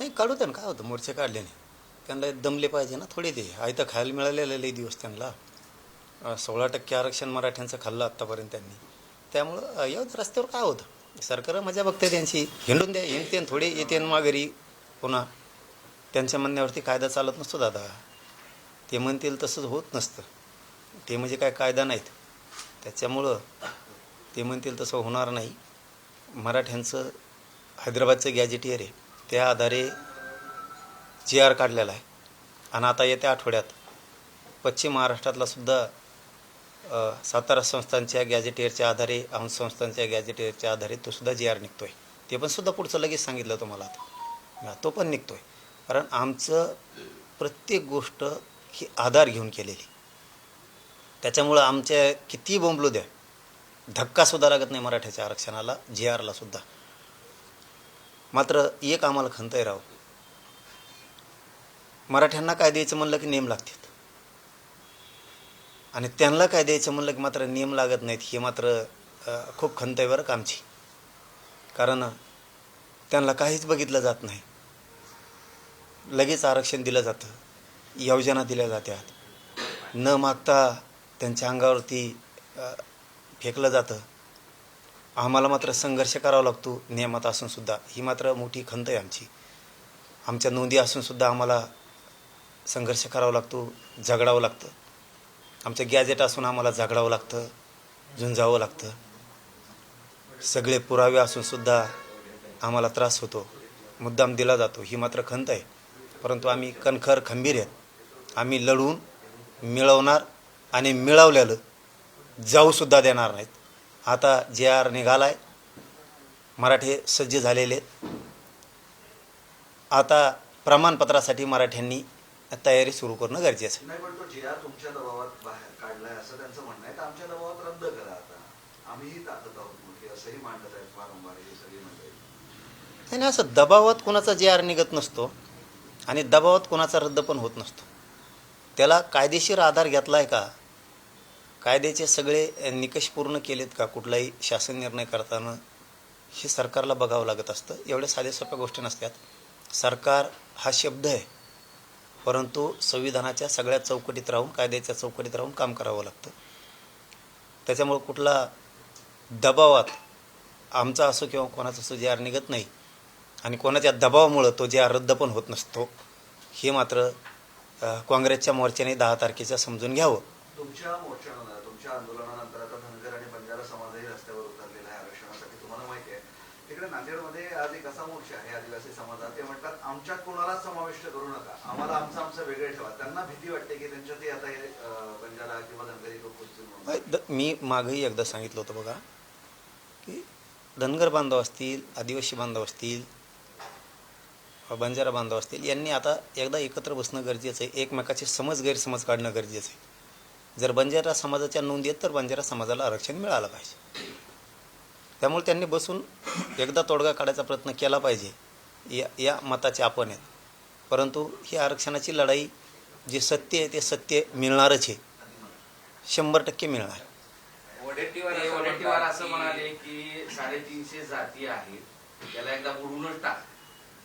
नाही काढू ना, काय होतं मोर्चे काढल्याने त्यांना दमले पाहिजे ना थोडे, ते आयतं खायला मिळालेलं लई दिवस त्यांना. 16% आरक्षण मराठ्यांचं खाल्लं आत्तापर्यंत त्यांनी. त्यामुळं येऊ रस्त्यावर काय होतं, सरकार मजा बघते त्यांची, हिंडून द्या, हिंडते थोडे येते माघारी. पुन्हा त्यांच्या म्हणण्यावरती कायदा चालत नसतो दादा, ते म्हणतील तसंच होत नसतं. ते म्हणजे काय कायदा नाहीत, त्याच्यामुळं ते म्हणतील तसं होणार नाही. मराठ्यांचं हैदराबादचं गॅजेटियर आहे, त्या आधारे GR काढलेला आहे. आणि आता येत्या आठवड्यात पश्चिम महाराष्ट्रातला सुद्धा सातारा संस्थांच्या गॅजेटियरच्या आधारे, औंध संस्थांच्या गॅजेटियरच्या आधारे तो सुद्धा GR निघतो आहे. ते पण सुद्धा पुढचं लगेच सांगितलं तुम्हाला आता, तो पण निघतो आहे. कारण आमचं प्रत्येक गोष्ट ही आधार घेऊन केलेली, त्याच्यामुळं आमच्या किती बोंबलू द्या, धक्कासुद्धा लागत नाही मराठ्याच्या आरक्षणाला, GRला सुद्धा. मात्र एक आम्हाला खंत आहे राव, मराठ्यांना काय द्यायचं म्हणलं की नियम लागतात, आणि त्यांना काय द्यायचं म्हणलं की मात्र नियम लागत नाहीत. हे मात्र खूप खंत आहे बरं का आमची. कारण त्यांना काहीच बघितलं जात नाही, लगेच आरक्षण दिलं जातं, योजना दिल्या जातात, न मागता त्यांच्या अंगावरती फेकलं जातं. आम्हाला मात्र संघर्ष करावा लागतो नियमात असूनसुद्धा. ही मात्र मोठी खंत आहे आमची. आमच्या नोंदी असूनसुद्धा आम्हाला संघर्ष करावा लागतो, झगडावं लागतं. आमचं गॅजेट असून आम्हाला झगडावं लागतं, झुंजावं लागतं. सगळे पुरावे असूनसुद्धा आम्हाला त्रास होतो, मुद्दाम दिला जातो. ही मात्र खंत आहे. परंतु आम्ही कणखर खंबीर आहेत. आम्ही लढून मिळवणार आणि मिळवलेलं जाऊसुद्धा देणार नाहीत. आता GR निघाला आहे, मराठे सज्ज झालेले आहेत. आता प्रमाणपत्रासाठी मराठ्यांनी तयारी सुरू करणं गरजेचं नाही. पण तो GR तुमच्या दबावात बाहेर काढलाय असं त्यांचं म्हणणं आहे, तर आमच्या दबावात रद्द करा. आता आम्हीही ताकद आहोत मोठी असंही मांडत आहेत वारंवार हे सगळी मंडळी. नाही, असं दबावात कोणाचा GR निघत नसतो आणि दबावात कोणाचा रद्द पण होत नसतो. त्याला कायदेशीर आधार घेतला आहे का, कायद्याचे सगळे निकष पूर्ण केलेत का कुठलाही शासन निर्णय करताना, हे सरकारला बघावं लागत असतं. एवढ्या साध्या सोप्या गोष्टी नसतात. सरकार हा शब्द आहे, परंतु संविधानाच्या सगळ्या चौकटीत राहून, कायद्याच्या चौकटीत राहून काम करावं लागतं. त्याच्यामुळं कुठला दबावात आमचा असो किंवा कोणाचा असो GR निघत नाही, आणि कोणाच्या दबावामुळं तो GR रद्द पण होत नसतो. हे मात्र काँग्रेसच्या मोर्चाने 10 तारखेच्या समजून घ्यावं. तुमच्या मोर्चानंतर, तुमच्या आंदोलनानंतर आता धनगर आणि बंजारा समाजही रस्त्यावर उतरलेला आहे आरक्षणासाठी. तुम्हाला माहिती आहे, तिकडे नांदेडमध्ये आज एक असा मोर्चा आहे आदिवासी समाजात. ते म्हणतात आमच्यात कोणालाच समाविष्ट करू नका, आम्हाला आमचं वेगळे ठेवा. त्यांना भीती वाटते की त्यांच्यातही आता हे बंजारा किंवा धनगरी लोक असतील. मी मागही एकदा सांगितलं होतं बघा, की धनगर बांधव असतील, आदिवासी बांधव असतील, बंजारा बांधव असतील, यांनी आता एकदा एकत्र बसणं गरजेचं आहे. एकमेकाचे गैरसमज काढणं गरजेचं आहे. जर बंजारा समाजाच्या नोंदी आहेत तर बंजारा समाजाला आरक्षण मिळालं पाहिजे. त्यामुळे त्यांनी बसून एकदा तोडगा काढायचा प्रयत्न केला पाहिजे. या मताचे आपण आहेत. परंतु ही आरक्षणाची लढाई, जे सत्य आहे ते सत्य मिळणारच आहे, 100% मिळणार. वडेट्टीवार असं म्हणाले की 350 जाती आहेत, त्याला एकदा बुडवूनच टाक,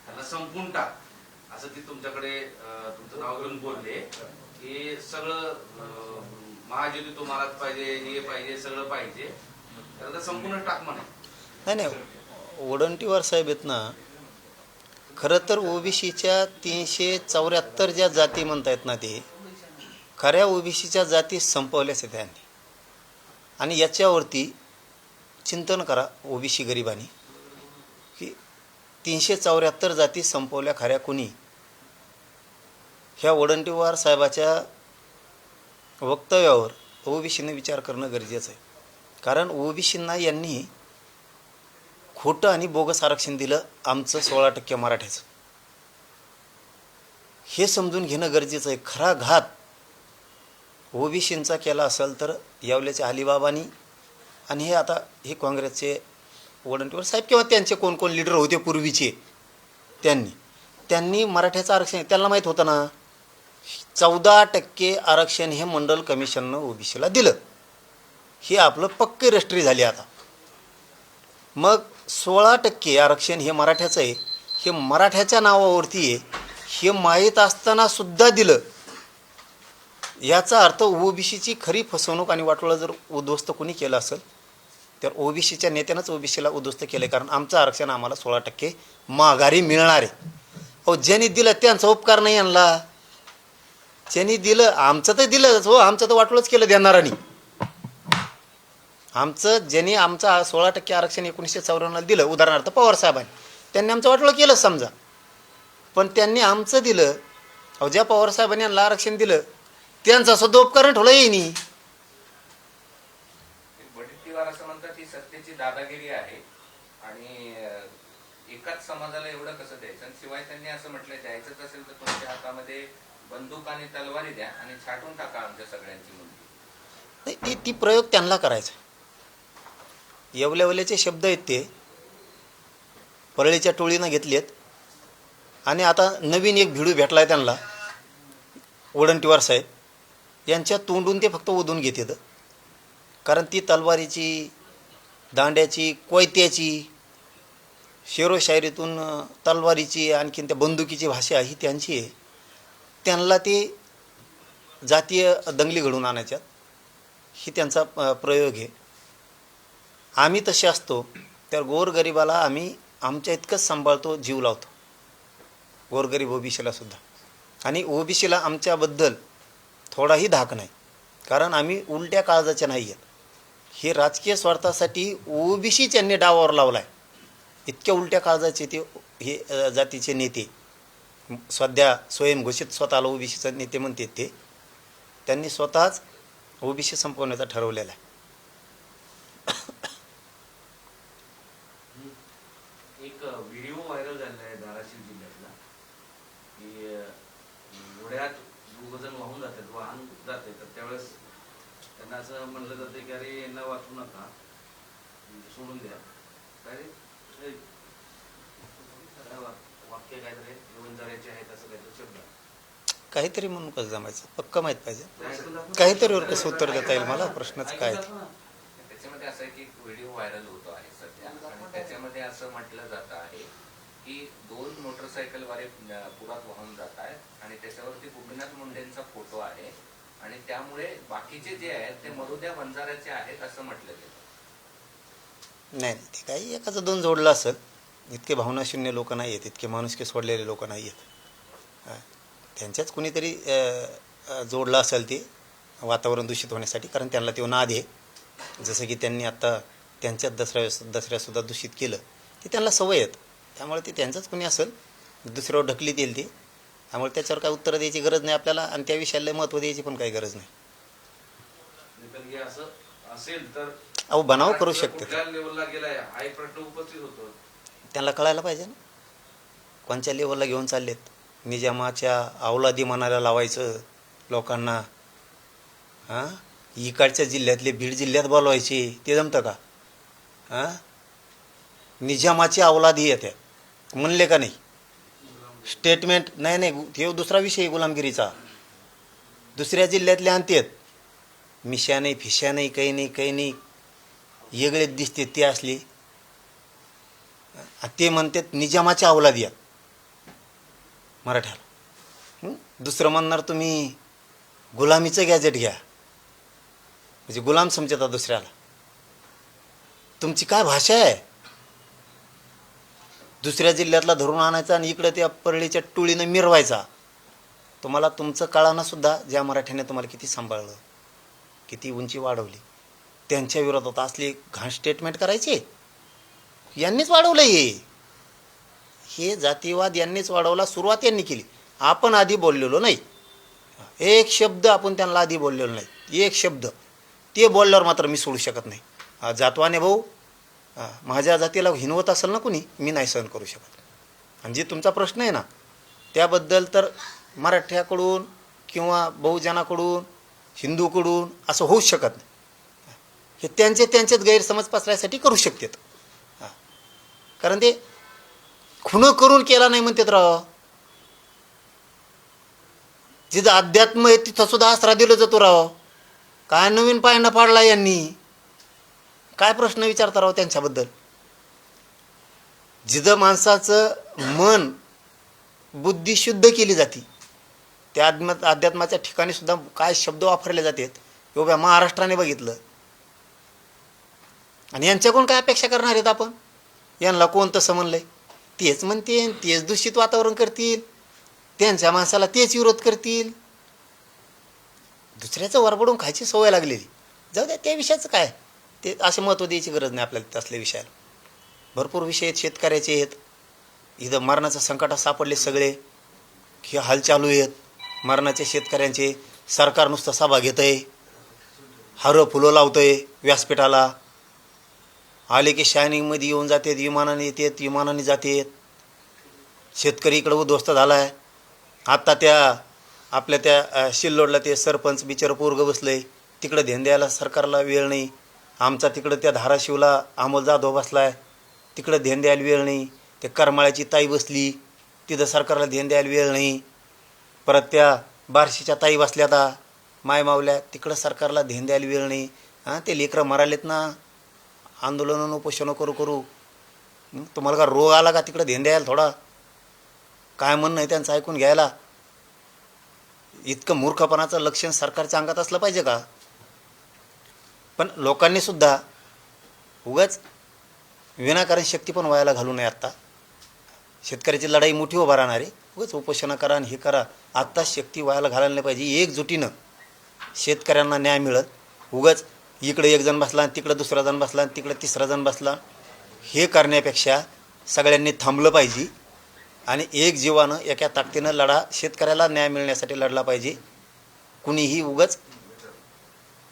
त्याला संपून टाक, असं ते तुमच्याकडे तुमचं नाव घेऊन बोलले की सगळं महायुती तुम्हालाच पाहिजे, हे पाहिजे, सगळं पाहिजे, त्याला संपूर्णच टाक म्हणा. नाही, वडट्टीवार साहेब आहेत ना, खरं तर OBCच्या 374 ज्या जाती म्हणतायत ना, ते खऱ्या OBCच्या जाती संपवल्याच आहेत त्यांनी. आणि याच्यावरती चिंतन करा OBC गरिबांनी, की 374 जाती संपवल्या खऱ्या कोणी. ह्या वडट्टीवार साहेबाच्या वक्तव्यावर OBCने विचार करणं गरजेचं आहे. कारण OBCंना यांनी खोटं आणि बोगस आरक्षण दिलं आमचं 16% मराठ्याचं, हे समजून घेणं गरजेचं आहे. खरा घात OBCंचा केला असेल तर यावल्याच्या अलिबाबांनी, आणि हे आता हे काँग्रेसचे वडट्टीवार साहेब किंवा त्यांचे कोण कोण लीडर होते पूर्वीचे, त्यांनी मराठ्याचं आरक्षण, त्यांना माहीत होतं ना, 14% आरक्षण हे मंडल कमिशननं OBCला दिलं. ही आपलं पक्की रजिस्ट्री झाली. आता मग 16% आरक्षण हे मराठ्याचं आहे, हे मराठ्याच्या नावावरती आहे हे माहीत असताना सुद्धा दिलं, याचा अर्थ ओबीसीची खरी फसवणूक आणि वाटोळं जर उद्ध्वस्त कोणी केलं असेल तर ओबीसीच्या नेत्यानंच ओबीसीला उद्ध्वस्त केलं आहे. कारण आमचं आरक्षण आम्हाला 16% माघारी मिळणार आहे. अहो ज्यांनी दिलं त्यांचा उपकार नाही आणला. ज्यांनी दिलं आमचं तर दिलंच हो, आमचं तर वाटोळंच केलं देणारांनी. ज्यांनी आमचं 16% आरक्षण 1954ला दिलं, उदाहरणार्थ पवार साहेबांनी, त्यांनी आमचं वाटोळं केलं समजा, पण त्यांनी आमचं दिलं. अहो ज्या पवार साहेबांनी यांना आरक्षण दिलं त्यांचा सुद्धा उपकार ठेवला येईनी. वडीलकीवार असं म्हणतात ही सत्तेची दादागिरी आहे आणि एकाच समाजाला एवढं कसं द्यायचं. आणि शिवाय त्यांनी असं म्हटलं द्यायचंच असेल तर तुमच्या हातामध्ये बंदूक आणि तलवारी द्या आणि छाटून टाका आमच्या सगळ्यांची मुलगी. नाही ती प्रयोग त्यांना करायचा. येवल्यावल्याचे शब्द आहेत ते परळीच्या टोळीनं घेतलेत आणि आता नवीन एक भिडू भेटला आहे त्यांना, वडंटीवार साहेब यांच्या तोंडून ते फक्त ओढून घेतात. कारण ती तलवारीची, दांड्याची, कोयत्याची, शेरोशायरीतून तलवारीची, आणखीन त्या बंदुकीची भाषा ही त्यांची आहे. त्यांना ते जातीय दंगली घडवून आणायच्यात ही त्यांचा प्रयोग आहे. आम्ही तसे असतो तर गोरगरिबाला आम्ही आमच्या इतकंच सांभाळतो, जीव लावतो, गोरगरीब ओबीसीला सुद्धा. आणि ओबीसीला आमच्याबद्दल थोडाही धाक नाही, कारण आम्ही उलट्या काळजाचे नाही आहेत. हे राजकीय स्वार्थासाठी ओबीसीच यांनी डावावर लावला आहे. इतक्या उलट्या काळजाचे ते हे जातीचे नेते, सध्या स्वयंघोषित स्वतःला ओबीसीचे नेते म्हणतात ते, त्यांनी स्वतःच ओबीसी संपवण्याचा ठरवलेला आहे. एक व्हिडिओ व्हायरल झालेला आहे धाराशिव जिल्ह्यातला की घोड्यात दोघजण वाहून जातात, वाहन जाते, तर त्यावेळेस त्यांना असं म्हणलं जातं की अरे यांना वाचू नका, सोडून द्या. काय वाक्य काहीतरी वंजाऱ्याचे आहेत असं काहीतरी शब्द काहीतरी म्हणून कसं जमायचं पक्क माहीत पाहिजे. काहीतरीवर कसं उत्तर देता येईल मला, प्रश्नच काय. त्याच्यामध्ये असं आहे की व्हिडिओ व्हायरल होतो आहे सध्या आणि त्याच्यामध्ये असं म्हटलं जात आहे की 2 मोटरसायकलवाले पुरात वाहून जात आहेत आणि त्याच्यावरती गोपीनाथ मुंडेंचा फोटो आहे आणि त्यामुळे बाकीचे जे आहेत ते मरुद्या बंजाऱ्याचे आहेत असं म्हटलं गेलं. नाही ते काही एकाचं 2 जोडलं असेल. इतके भावनाशून्य लोक नाही आहेत, इतके माणुसकी सोडलेले लोक नाही आहेत. त्यांच्याच कुणीतरी जोडलं असेल ते वातावरण दूषित होण्यासाठी, कारण त्यांना तो नाद आहे. जसं की त्यांनी आत्ता त्यांच्याच दसऱ्यासुद्धा दूषित केलं, ते त्यांना सवय आहेत. त्यामुळे ते त्यांचंच कोणी असेल, दुसऱ्यावर ढकलीत येईल ते. त्यामुळे त्याच्यावर काय उत्तर द्यायची गरज नाही आपल्याला आणि त्या विषयाला महत्त्व द्यायची पण काही गरज नाही. असं असेल तर अहो बनाव करू शकते, कुठल्या लेवलला गेलाय हा एक प्रश्न उपस्थित होतो. त्यांना कळायला पाहिजे ना कोणत्या लेवलला घेऊन चाललेत. निजामाच्या अवलादी म्हणायला लावायचं लोकांना. हां इकडच्या जिल्ह्यातले बीड जिल्ह्यात बोलवायचे, ते जमतं का? हां निजामाची अवलादी येते म्हणले का नाही? स्टेटमेंट नाही हे दुसरा विषय गुलामगिरीचा. दुसऱ्या जिल्ह्यातले आणतात, मिशा नाही, फिशा नाही, काही नाही, वेगळेच दिसते ते असली. ते म्हणतात निजामाच्या अवलादी आहेत मराठ्याला. दुसरं म्हणणार तुम्ही गुलामीचं गॅजेट घ्या, म्हणजे गुलाम समजता दुसऱ्याला. तुमची काय भाषा आहे? दुसऱ्या जिल्ह्यातला धरून आणायचा आणि इकडे त्या परळीच्या टोळीनं मिरवायचा. तुम्हाला तुमचं कळानं सुद्धा ज्या मराठ्याने तुम्हाला किती सांभाळलं, किती उंची वाढवली, त्यांच्या विरोधात असली घाण स्टेटमेंट करायची. यांनीच वाढवलं हे जातीवाद यांनीच वाढवला. सुरुवात यांनी केली, आपण आधी बोललेलो नाही. एक शब्द आपण त्यांना आधी बोललेलो नाही, एक शब्द. ते बोलल्यावर मात्र मी सोडू शकत नाही. जातवाने भाऊ, माझ्या जातीला हिनवत असेल ना कुणी, मी नाही सहन करू शकत. आणि जे तुमचा प्रश्न आहे ना त्याबद्दल तर मराठ्याकडून किंवा बहुजनाकडून, हिंदूकडून असं होऊच शकत नाही. हे त्यांचेच गैरसमज पसरायसाठी करू शकतात. कारण ते खुन करून केला नाही म्हणतात राव. जिथं अध्यात्म आहे तिथं सुद्धा आसरा दिला जातो राव. काय नवीन पायंडा पाडला यांनी? काय प्रश्न विचारता राव त्यांच्याबद्दल? जिथं माणसाचं मन बुद्धी शुद्ध केली जाते त्या अध्यात्माच्या ठिकाणी सुद्धा काय शब्द वापरले जातात एवढ्या महाराष्ट्राने बघितलं. आणि यांच्याकडून काय अपेक्षा करणार आहेत आपण? यांना कोण तसं म्हणलंय तेच म्हणते, तेच दूषित वातावरण करतील, त्यांच्या माणसाला तेच विरोध करतील. दुसऱ्याचं वरबडून खायची सवय लागलेली. जाऊ द्या, त्या विषयाचं काय, ते असे महत्त्व द्यायची गरज नाही आपल्याला असल्या विषयाला. भरपूर विषय आहेत, शेतकऱ्याचे आहेत, इथं मरणाचं संकटात सापडले सगळे, हे हाल चालू आहेत मरणाचे शेतकऱ्यांचे. सरकार नुसतं सभा घेत आहे, हारं फुलं लावतं आहे व्यासपीठाला, आले की शायनिंगमध्ये येऊन जातात, विमानाने येतात, विमानाने जातात. शेतकरी इकडं उद्ध्वस्त झाला आहे. आत्ता त्या आपल्या त्या शिल्लोडला ते सरपंच बिचारं पोरगं बसलं आहे, तिकडं ध्यान द्यायला सरकारला वेळ नाही. आमचा तिकडं त्या धाराशिवला अमोल जाधव बसला आहे, तिकडं ध्यान द्यायला वेळ नाही. ते करमाळ्याची ताई बसली, तिथं सरकारला ध्यान द्यायला वेळ नाही. परत त्या बार्शीच्या ताई बसल्या आता मायमावल्या, तिकडं सरकारला ध्यान द्यायला वेळ नाही. हां, ते लेकरं मरालेत ना आंदोलनं उपोषणं करू करू. तुम्हाला का रोग आला का तिकडं ध्यान द्यायला थोडा? काय म्हणणं आहे त्यांचं ऐकून घ्यायला? इतकं मूर्खपणाचं लक्षण सरकारच्या अंगात असलं पाहिजे का? पण लोकांनी सुद्धा उगाच विनाकारण शक्ती पण व्हायला घालू नये. आत्ता शेतकऱ्याची लढाई मोठी उभा राहणार आहे, उगाच उपोषणं करा आणि हे करा. आत्ता शक्ती व्हायला घालायला नाही पाहिजे. एकजुटीनं शेतकऱ्यांना न्याय मिळत, उगाच इकडे एक जण बसला आणि तिकडं दुसरा जण बसला आणि तिकडं तिसरा जण बसला, हे करण्यापेक्षा सगळ्यांनी थांबलं पाहिजे आणि एक जीवानं एका ताकदीनं लढा शेतकऱ्याला न्याय मिळण्यासाठी लढला पाहिजे. कुणीही उगाच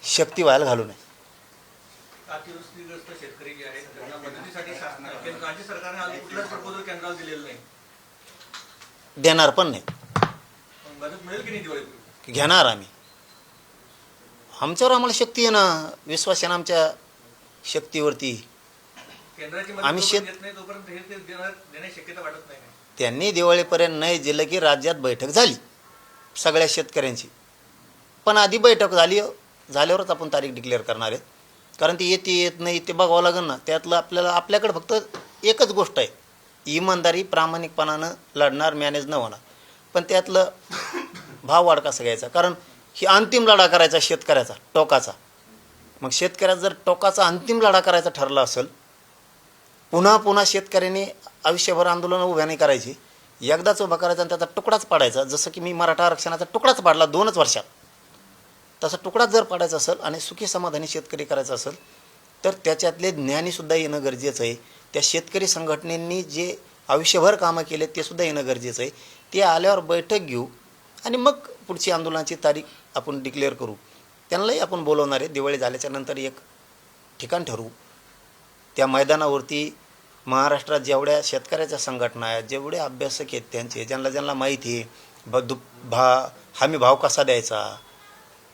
शक्ती व्हायला घालू नये. अतिवृष्टीग्रस्त शेतकरी जे आहेत त्यांना मदतीसाठी राज्य सरकारने अजून कुठलाच प्रपोजल केंद्राला दिलेलं नाही. देणार पण नाही. मदत मिळेल की नाही दिवाळीपूर्वी? घेणार आम्ही. आमच्यावर आम्हाला शक्ती आहे ना, विश्वास आहे ना आमच्या शक्तीवरती. केंद्राची आम्ही मदत येत नाही तोपर्यंत हे ते देण्याची शक्यता वाटत नाही. त्यांनी दिवाळीपर्यंत नाही दिलं की राज्यात बैठक झाली सगळ्या शेतकऱ्यांची. पण आधी बैठक झाल्यावरच आपण तारीख डिक्लेअर करणार आहेत. कारण ती येत नाही ते बघावं लागेल ना. त्यातलं आपल्याकडे फक्त एकच गोष्ट आहे, इमानदारी प्रामाणिकपणानं लढणार, मॅनेज न होणार. पण त्यातलं भाव वाढ कसा घ्यायचा? कारण ही अंतिम लढा करायचा शेतकऱ्याचा टोकाचा. मग शेतकऱ्याचा जर टोकाचा अंतिम लढा करायचा ठरला असेल, पुन्हा पुन्हा शेतकऱ्याने आयुष्यभर आंदोलनं उभ्या नाही करायची, एकदाच उभा करायचा आणि त्याचा तुकडाच पाडायचा. जसं की मी मराठा आरक्षणाचा तुकडाच पाडला 2च वर्षात, तसा तुकडाच जर पाडायचा असेल आणि सुखी समाधानी शेतकरी करायचा असेल तर त्याच्यातले ज्ञानीसुद्धा येणं गरजेचं आहे. त्या शेतकरी संघटनेंनी जे आयुष्यभर कामं केले ते सुद्धा येणं गरजेचं आहे. ते आल्यावर बैठक घेऊ आणि मग पुढची आंदोलनाची तारीख आपण डिक्लेअर करू. त्यांनाही आपण बोलवणार आहे. दिवाळी झाल्याच्या नंतर एक ठिकाण ठरवू. त्या मैदानावरती महाराष्ट्रात जेवढ्या शेतकऱ्याच्या संघटना आहेत, जेवढे अभ्यासक आहेत त्यांचे, ज्यांना माहिती आहे हमी भाव कसा द्यायचा,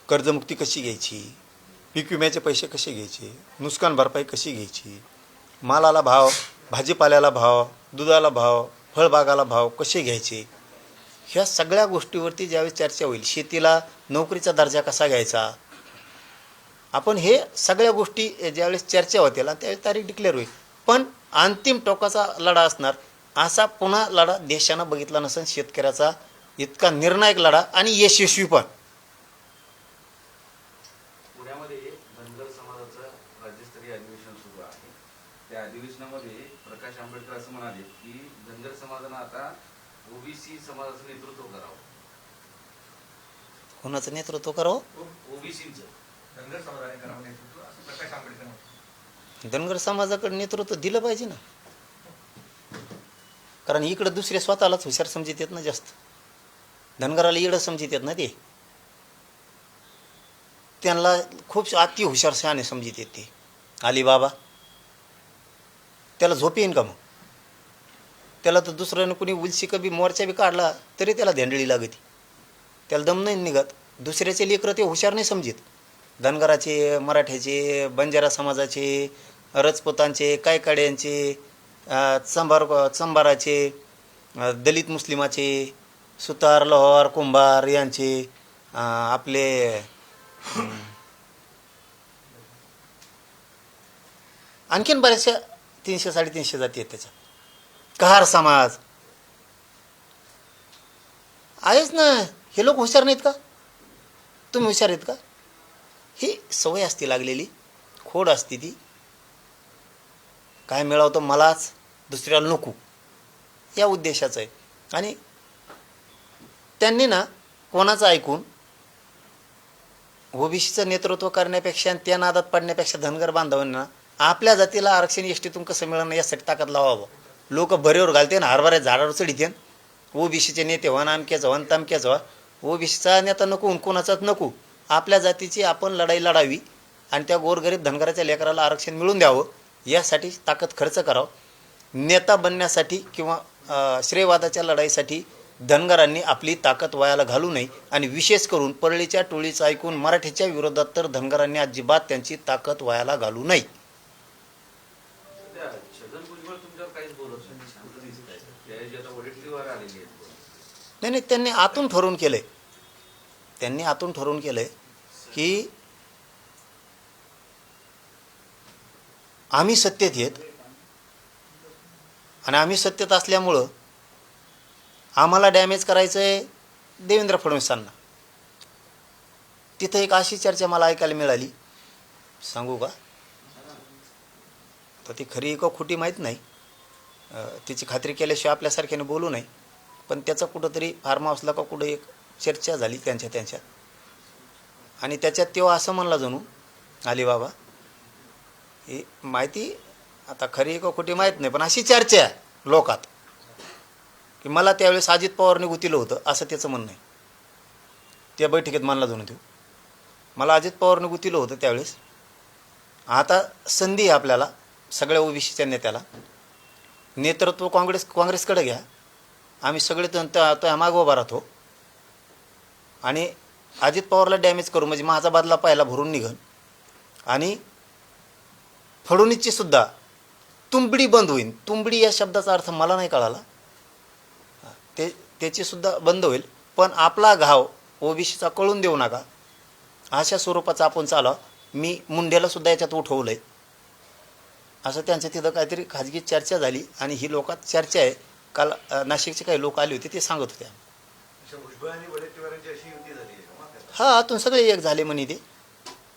कर्जमुक्ती कशी घ्यायची, पीक विम्याचे पैसे कसे घ्यायचे, नुकसान भरपाई कशी घ्यायची, मालाला भाव, भाजीपाल्याला भाव, दुधाला भाव, फळबागाला भाव कसे घ्यायचे, ह्या सगळ्या गोष्टीवरती ज्यावेळेस चर्चा होईल. शेतीला नोकरीचा दर्जा कसा घ्यायचा, आपण हे सगळ्या गोष्टी ज्यावेळेस चर्चा होतील त्यावेळेस तारीख डिक्लेअर होईल. पण अंतिम टोकाचा लढा असणार. असा पुन्हा लढा देशानं बघितला नसेल शेतकऱ्याचा, इतका निर्णायक लढा आणि यशस्वी पण. पुण्यामध्ये धनगर समाजाचं राज्यस्तरीय अधिवेशन सुरू आहे. त्या अधिवेशनामध्ये प्रकाश आंबेडकर असं म्हणाले की धनगर समाजानं आता ओबीसी समाजाचं नेतृत्व करावं. कोणाचं नेतृत्व करावं? ओबीसीचं. धनगर समाजाने करावं नेतृत्व असं प्रकाश आंबेडकर म्हणतात. धनगर समाजाकडे नेतृत्व दिलं पाहिजे ना. कारण इकडं दुसरे स्वतःलाच हुशार समजित येत ना जास्त. धनगराला इकडं समजित येत ना ते. त्यांना खूप अति हुशार शहाणे समजित येते. अलिबाबा त्याला झोप येईन का मग? त्याला तर दुसऱ्यानं कुणी उलशी कबी मोर्चा बी काढला तरी त्याला धेंडळी लागते. त्याला दम नाही निघत. दुसऱ्याचे लेकरं ते हुशार नाही समजित. धनगराचे, मराठ्याचे, बंजारा समाजाचे, रजपुतांचे, कायकाड्यांचे, चंबाराचे, दलित मुस्लिमाचे, सुतार, लोहार, कुंभार यांचे, आपले आणखीन बऱ्याचशा 300-350 जाती आहेत त्याच्यात. कहार समाज आहेच ना. हे लोक हुशार नाहीत का? तुम्ही हुशार आहेत का? ही सवय असते लागलेली, खोड असते ती. काय मिळवतं मलाच, दुसऱ्याला नको, या उद्देशाचं आहे. आणि त्यांनी ना कोणाचं ऐकून ओबीसीचं नेतृत्व करण्यापेक्षा आणि त्या नादात पडण्यापेक्षा धनगर बांधवांना आपल्या जातीला आरक्षण एसटीतून कसं मिळणं यासाठी ताकद लावावं. लोक भरेवर घालते ना, हरभऱ्या झाडावर चढीते. ओबीसीचे नेते व्हा, नामक्याचं व्हा, तमक्याचं व्हा. ओबीसीचा नेता नको, कोणाचाच नको. आपल्या जातीची आपण लढाई लढावी आणि त्या गोरगरीब धनगराच्या लेकराला आरक्षण मिळून द्यावं, यासाठी ताकद खर्च करावं. नेता बनण्यासाठी किंवा श्रेयवादाच्या लढाईसाठी धनगरांनी आपली ताकद वायाला घालू नये. आणि विशेष करून परळीच्या टोळीचं ऐकून मराठीच्या विरोधात तर धनगरांनी अजिबात त्यांची ताकद वायाला घालू नये. सध्या छगन भुजबळ तुमच्यावर काहीच बोलत नाही, शांत दिसतायत. त्याऐवजी आता वडेट्टीवार आलेली आहेत. नाही, त्यांनी आतून ठरवून केलंय. त्यांनी आतून ठरवून केलंय की आम्ही सत्तेत येत आणि आम्ही सत्तेत असल्यामुळं आम्हाला डॅमेज करायचं आहे देवेंद्र फडणवीसांना. तिथं एक अशी चर्चा मला ऐकायला मिळाली, सांगू का? तर ती खरी का खोटी माहीत नाही, तिची खात्री केल्याशिवाय आपल्यासारख्याने बोलू नये. पण त्याचा कुठंतरी फार्म हाऊसला का कुठं एक चर्चा झाली त्यांच्यात. आणि त्याच्यात तेव्हा असं म्हणला जणू अलिबाबा, ही माहिती आता खरी का खोटी माहीत नाही, पण अशी चर्चा आहे लोकात की मला त्यावेळेस अजित पवारने गुंतलं होतं, असं त्याचं म्हणणं आहे. त्या बैठकीत मानला जणू तो, मला अजित पवारने गुंतलं होतं त्यावेळेस. आता संधी आहे आपल्याला सगळ्या ओबीसीच्या नेत्याला, नेतृत्व काँग्रेसकडे घ्या. आम्ही सगळे तो मागं उभा राहतो आणि अजित पवारला डॅमेज करू, म्हणजे माझा बदला पाहायला भरून निघन. आणि फडणवीसची सुद्धा तुंबडी बंद होईल. तुंबडी या शब्दाचा अर्थ मला नाही कळाला, त्याची सुद्धा बंद होईल. पण आपला घाव ओबीसीचा कळून देऊ नका, अशा स्वरूपाचा आपण चालाव. मी मुंडेला सुद्धा याच्यात उठवलं आहे, असं त्यांच्या तिथं काहीतरी खाजगी चर्चा झाली. आणि ही लोकात चर्चा आहे. काल नाशिकचे काही लोक आले होते, ते सांगत होते. भुजबळ आणि वडेट्टीवारांची अशी युती झाली आहे का? हा, आतून सगळे एक झाले म्हणे. ते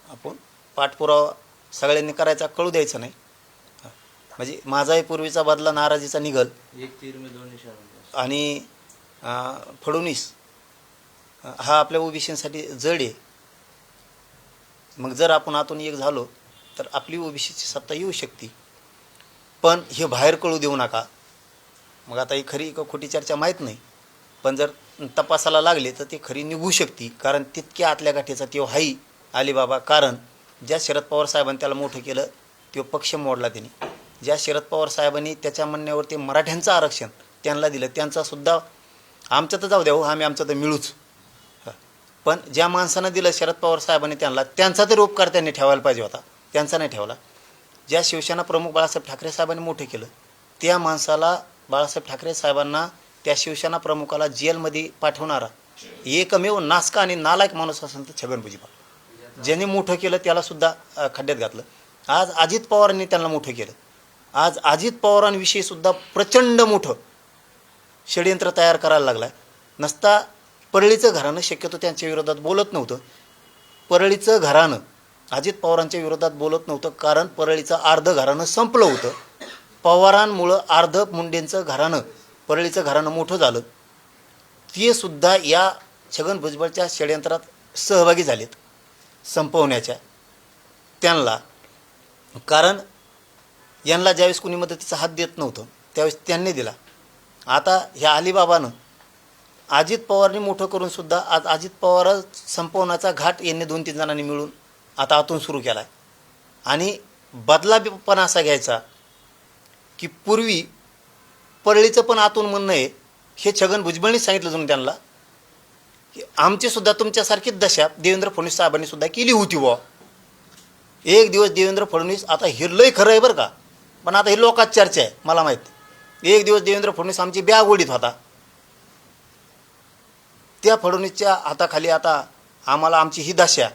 आपण पाठपुरावा सगळ्यांनी करायचा, कळू द्यायचं नाही. म्हणजे माझाही पूर्वीचा बदला नाराजीचा निघल. आणि फडणवीस हा आपल्या ओबीसीसाठी जड आहे. मग जर आपण आतून एक झालो तर आपली ओबीसीची सत्ता येऊ शकते. पण हे बाहेर कळू देऊ नका. मग आता ही खरी का खोटी चर्चा माहीत नाही, पण जर तपासाला लागले तर ती खरी निघू शकते. कारण तितक्या आतल्या गाठीचा तो हाई अलिबाबा. कारण ज्या शरद पवार साहेबांनी त्याला मोठं केलं, तो पक्ष मोडला त्यांनी. ज्या शरद पवार साहेबांनी त्याच्या म्हणण्यावरती मराठ्यांचं आरक्षण त्यांना दिलं, त्यांचासुद्धा आमचं तर जाऊ द्या हो, आम्ही आमचं तर मिळूच. पण ज्या माणसानं दिलं शरद पवार साहेबांनी त्यांना, त्यांचा तरी उपकार त्यांनी ठेवायला पाहिजे होता, त्यांचा नाही ठेवला. ज्या शिवसेना प्रमुख बाळासाहेब ठाकरे साहेबांनी मोठं केलं, त्या माणसाला बाळासाहेब ठाकरे साहेबांना, त्या शिवसेना प्रमुखाला जेलमध्ये पाठवणारा एकमेव नासका आणि नालायक माणूस असेल तर छगन भुजबळ. ज्यांनी मोठं केलं त्यालासुद्धा खड्ड्यात घातलं. आज अजित पवारांनी त्यांना मोठं केलं. आज अजित पवारांविषयी सुद्धा प्रचंड मोठं षडयंत्र तयार करायला लागला आहे. नसता परळीचं घराणं शक्यतो त्यांच्या विरोधात बोलत नव्हतं. परळीचं घराणं अजित पवारांच्या विरोधात बोलत नव्हतं, कारण परळीचं अर्ध घराणं संपलं होतं. पवारांमुळं अर्ध मुंडेंचं घराणं, परळीचं घराणं मोठं झालं. ते सुद्धा या छगन भुजबळच्या षडयंत्रात सहभागी झालेत संपवण्याच्या त्यांना. कारण यांना ज्यावेळेस कुणी मदतीचा हात देत नव्हतं त्यावेळेस त्यांनी दिला. आता ह्या अलिबाबानं अजित पवारनी मोठं करून सुद्धा आज अजित पवार संपवण्याचा घाट यांनी 2-3 जणांनी मिळून आता आतून सुरू केला आहे. आणि बदला पण असा घ्यायचा की पूर्वी परळीचं पण आतून म्हणणं आहे, हे छगन भुजबळनी सांगितलं जाऊन त्यांना की आमची सुद्धा तुमच्यासारखीच दशा देवेंद्र फडणवीस साहेबांनी सुद्धा केली होती बुवा. एक दिवस देवेंद्र फडणवीस, आता हे लय खरं आहे बरं का, पण आता हे लोकात चर्चा आहे मला माहिती. एक दिवस देवेंद्र फडणवीस आमची बॅग ओढीत होता. त्या फडणवीसच्या हाताखाली आता आम्हाला आमची ही दशा.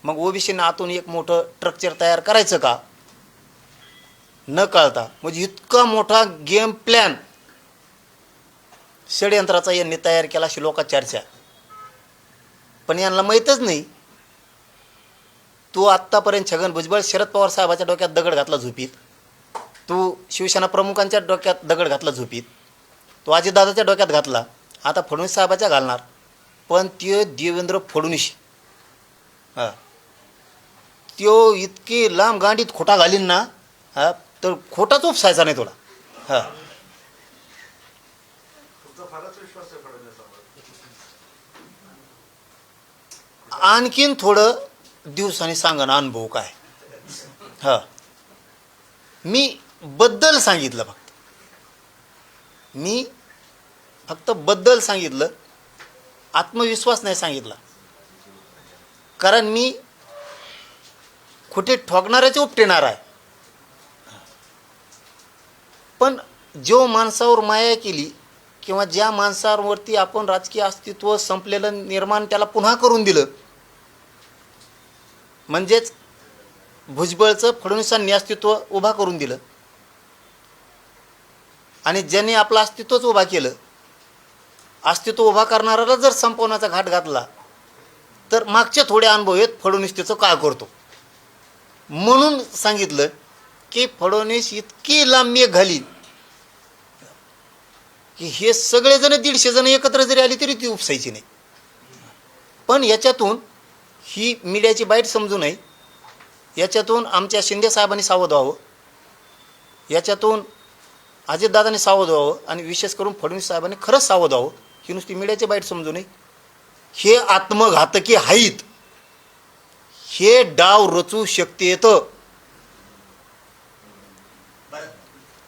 मग ओबीसीनं आतून एक मोठं स्ट्रक्चर तयार करायचं का न कळता. म्हणजे इतका मोठा गेम प्लॅन षडयंत्राचा यांनी तयार केला अशी लोकांची चर्चा. पण यांना माहीतच नाही, तू आत्तापर्यंत छगन भुजबळ शरद पवार साहेबाच्या डोक्यात दगड घातला झोपीत, तू शिवसेना प्रमुखांच्या डोक्यात दगड घातला झोपीत, तो अजितदादाच्या डोक्यात घातला, आता फडणवीस साहेबाच्या घालणार. पण त्यो देवेंद्र फडणवीस हां त्यो इतकी लांब गांडीत खोटा घालीन ना, हां तर खोटाच उपसायचा नाही थोडा. हां तुमचा फारच विश्वास आहे फडणवीसांवर. आणखीन थोडं दिवसांनी सांगा ना अनुभव काय. हां मी बद्दल सांगितलं, मी फक्त बद्दल सांगितलं, आत्मविश्वास नाही सांगितला. कारण मी खोटे ठोकणाऱ्याचे उपटेणार आहे. पण जो माणसावर माया केली किंवा ज्या माणसावरती आपण राजकीय अस्तित्व संपलेलं निर्माण त्याला पुन्हा करून दिलं, म्हणजेच भुजबळचं फडणवीसांनी अस्तित्व उभा करून दिलं, आणि ज्यांनी आपलं अस्तित्वच उभा केलं, अस्तित्व उभा करणाऱ्याला जर संपवण्याचा घाट घातला तर मागचे थोडे अनुभव आहेत फडणवीस त्याचं काय करतो. म्हणून सांगितलं की फडणवीस इतकी लांब मेघ घालीत की हे सगळेजण 150 जण एकत्र जरी आली तरी ती उपसायची नाही. पण याच्यातून ही मीडियाची बाईट समजू नये, याच्यातून आमच्या शिंदे साहेबांनी सावध व्हावं, याच्यातून अजितदादांनी सावध व्हावं, आणि विशेष करून फडणवीस साहेबांनी खरंच सावध व्हावं. ही नुसती मीडियाची बाईट समजू नये. हे आत्मघातकी आहेत, हे डाव रचू शकतेत.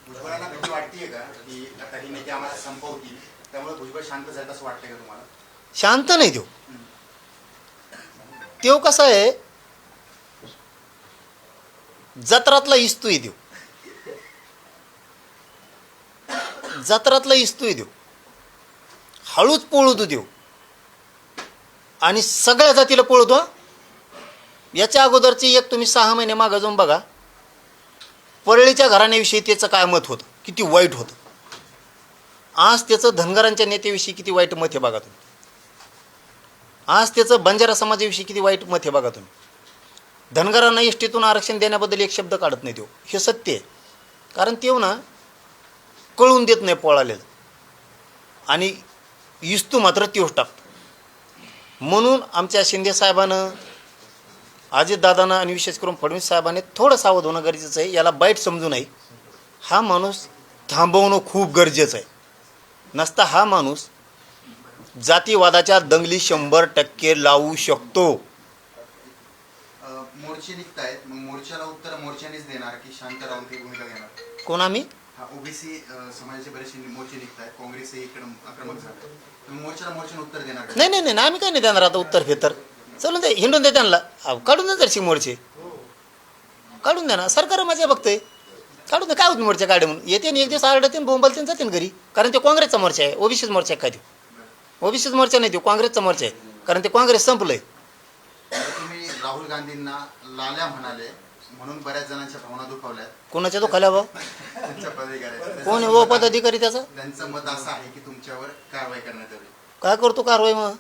भुजबळांना भीती वाटतेय का की आता ही नेते आम्हाला संपवतील, त्यामुळे भुजबळ शांत झालं असं वाटतंय का तुम्हाला? शांत नाही देऊ. तेव कसा आहे, जत्रातला इस्तूय देऊ, जत्रातला इस्तूय देऊ, हळूच पळू देऊ, आणि सगळ्या जातीला पळतो. याच्या अगोदरची एक तुम्ही 6 महिने मागं जाऊन बघा, परळीच्या घराण्याविषयी त्याचं काय मत होतं, किती वाईट होतं. आज त्याचं धनगरांच्या नेत्याविषयी किती वाईट मत आहे बघा तुम्ही. आज त्याचं बंजारा समाजाविषयी किती वाईट मत आहे बघा तुम्ही. धनगरांना एसटीतून आरक्षण देण्याबद्दल एक शब्द काढत नाही देऊ, हे सत्य आहे. कारण तेव ना कळून देत नाही पळालेलं, आणि इस्तू मात्र तीच टाकतो. म्हणून आमच्या शिंदे साहेबानं, अजितदादानं आणि विशेष करून फडणवीस साहेबांनी थोडं सावध होणं गरजेचं आहे. याला बाईट समजू नये. हा माणूस थांबवणं खूप गरजेचं आहे. नसता हा माणूस जातीवादाच्या दंगली 100% लावू शकतो. मोर्चे निघतायत, मग मोर्चाला उत्तर मोर्चानेच देणार की शांत राहून ती भूमिका घेणार? कोण आम्ही? ओबीसी समाजाचे बरेचसे मोर्चे निघतायत, काँग्रेसही इकडे आक्रमक झालं, मग मोर्चाला मोर्चाने उत्तर देणार का? नाही नाही नाही, आम्ही काय नाही देणार आता उत्तर फेतर. चलून दे, हिंडून दे त्यांना, काढून दे जरशी मोर्चे, काढून द्या ना. सरकार माझ्या बघतंय, काढून दे. काय होत मोर्चे काढे म्हणून येते, एक दिवस आरडते, बोंबालते, जाते घरी. कारण ते काँग्रेसचा मोर्चा आहे, ओबीसीच मोर्चा आहे. काय देऊ? ओबीसीच मोर्चा नाही देऊ, काँग्रेसचा मोर्चा आहे. कारण ते काँग्रेस संपलंय. तुम्ही राहुल गांधींना लाल्या म्हणाले म्हणून बऱ्याच जणांच्या भावना दुखावल्यात. कोणाच्या तो खाल्या भाऊ? त्यांच्या पदाधिकाऱ्याच्या. कोण आहे व पदाधिकारी त्याचा? त्यांचं मत असं आहे की तुमच्यावर कारवाई करण्यात यावी. काय करतो कारवाई? मग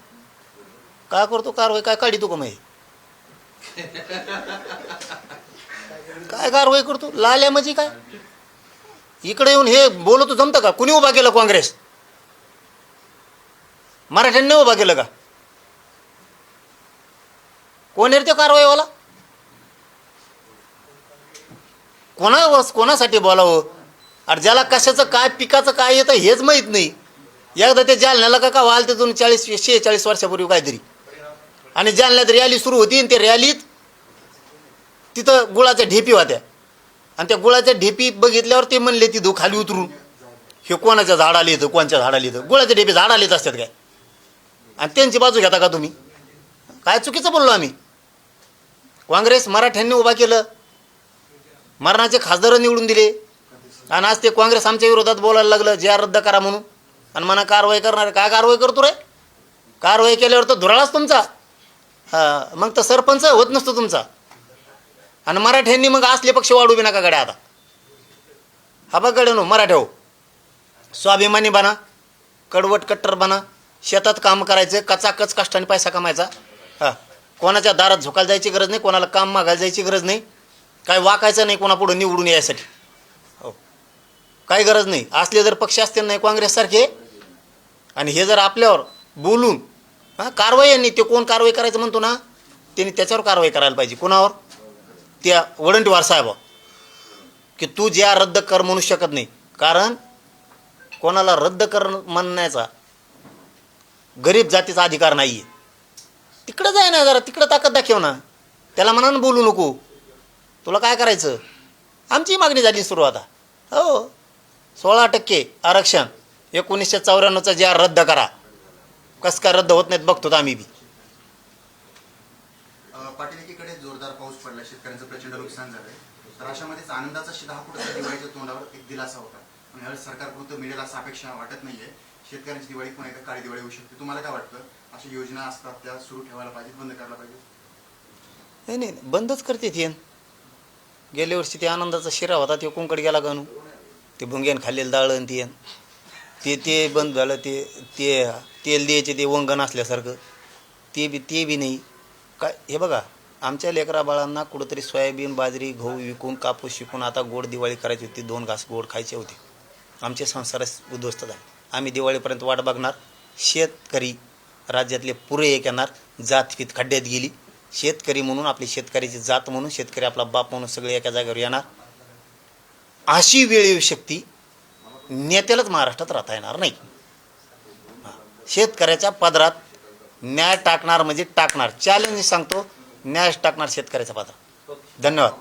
काय करतो कारवाई? काय काढी तू का मग? काय कारवाई करतो? लाल्या म्हणजे काय? इकडे येऊन हे बोलतो जमतं का? कुणी उभा केलं काँग्रेस? मराठ्यांनी उभा केलं का? कोण आहे ते कारवाईवाला? कोणासाठी बोलावं? अरे ज्याला कशाचं काय पिकाचं काय येतं हेच माहीत नाही. एकदा ते जालन्याला का वाल ते 46 वर्षापूर्वी काहीतरी, आणि जालन्यात रॅली सुरू होती, आणि त्या रॅलीत तिथं गुळाच्या ढेपी होत्या, आणि त्या गुळाच्या ढेपी बघितल्यावर ते म्हणले तिथं खाली उतरून, हे कोणाच्या झाडाला येतं, कोणच्या झाडाला येतं? गुळाच्या ढेपी झाडाला येत असतात काय? आणि त्यांची बाजू घेता का तुम्ही? काय चुकीचं बोललो आम्ही? काँग्रेस मराठ्यांनी उभा केलं, मरणाचे खासदार निवडून दिले, आणि आज ते काँग्रेस आमच्या विरोधात बोलायला लागलं जे रद्द करा म्हणून, आणि म्हणा कारवाई करणार. काय कारवाई करतो रे? कारवाई केल्यावर तर धुराळाच तुमचा. हां, मग तर सरपंच होत नसतो तुमचा. आणि मराठ्यांनी मग असले पक्ष वाढू बी नका गड्या आता. हा बघ गड्यानो, मराठ्या हो, स्वाभिमानी बना, कडवट कट्टरपणा, शेतात काम करायचं, कचाकच कष्टाने पैसा कमायचा. हां, कोणाच्या दारात झोकायला जायची गरज नाही, कोणाला काम मागायला जायची गरज नाही, काय वाकायचं नाही कोणापुढं निवडून यायसाठी. हो, काही गरज नाही. असले जर पक्ष असतील नाही काँग्रेससारखे आणि हे जर आपल्यावर बोलून कारवाई यांनी, ते कोण कारवाई करायचं म्हणतो ना, त्यांनी त्याच्यावर कारवाई करायला पाहिजे. कोणावर? त्या वडंटीवार साहेबावर, की तू ज्या रद्द कर म्हणू शकत नाही. कारण कोणाला रद्द कर म्हणण्याचा गरीब जातीचा अधिकार नाही आहे. तिकडं जाय ना, जरा तिकडं ताकद दाखव ना, त्याला मनानं बोलू नको. तुला काय करायचं? आमची मागणी झाली सुरू आता. हो, 16% आरक्षण 1994चा ज्या रद्द करा. कसं काय रद्द होत नाहीत बघतो आम्ही बी. पाटील, एकीकडे जोरदार पाऊस पडला, शेतकऱ्यांचं प्रचंड नुकसान झालंय, तर अशामध्येच आनंदाचा शिधा कुठं दिवाळीच्या तोंडावर एक दिलासा होता. पण यावेळेस सरकारकडून मिळेल असं अपेक्षा वाटत नाहीये. शेतकऱ्यांची दिवाळी पुन्हा एकदा काळी दिवाळी होऊ शकते. तुम्हाला काय वाटतं? अशा योजना असतात त्या सुरू ठेवायला पाहिजेत, बंद करायला पाहिजे? नाही नाही, बंदच करते ते. गेल्या वर्षी ते आनंदाचा शिरा होता, ते कोंकड गेला गाणू, ते भुंग्यान खाल्लेलं दाळण ते बंद झालं. ते तेल द्यायचे ते वंगण असल्यासारखं, ते बी नाही. काय हे बघा, आमच्या लेकरा बाळांना कुठंतरी सोयाबीन, बाजरी, गहू विकून, कापूस विकून आता गोड दिवाळी करायची होती. 2 घास गोड खायचे होते. आमचे संसार उद्ध्वस्त झाले. आम्ही दिवाळीपर्यंत वाट बघणार. शेतकरी राज्यातले पुरे एक येणार, जातफीत खड्ड्यात गेली. शेतकरी म्हणून, आपली शेतकऱ्याची जात म्हणून, शेतकरी आपला बाप म्हणून सगळे एका जागेवर येणार. अशी वेळ येऊ शकते, नेत्यालाच महाराष्ट्रात राहता येणार नाही. शेतकऱ्याच्या पदरात न्याय टाकणार म्हणजे टाकणार. चॅलेंज सांगतो, न्याय टाकणार शेतकऱ्याच्या पदरात. धन्यवाद.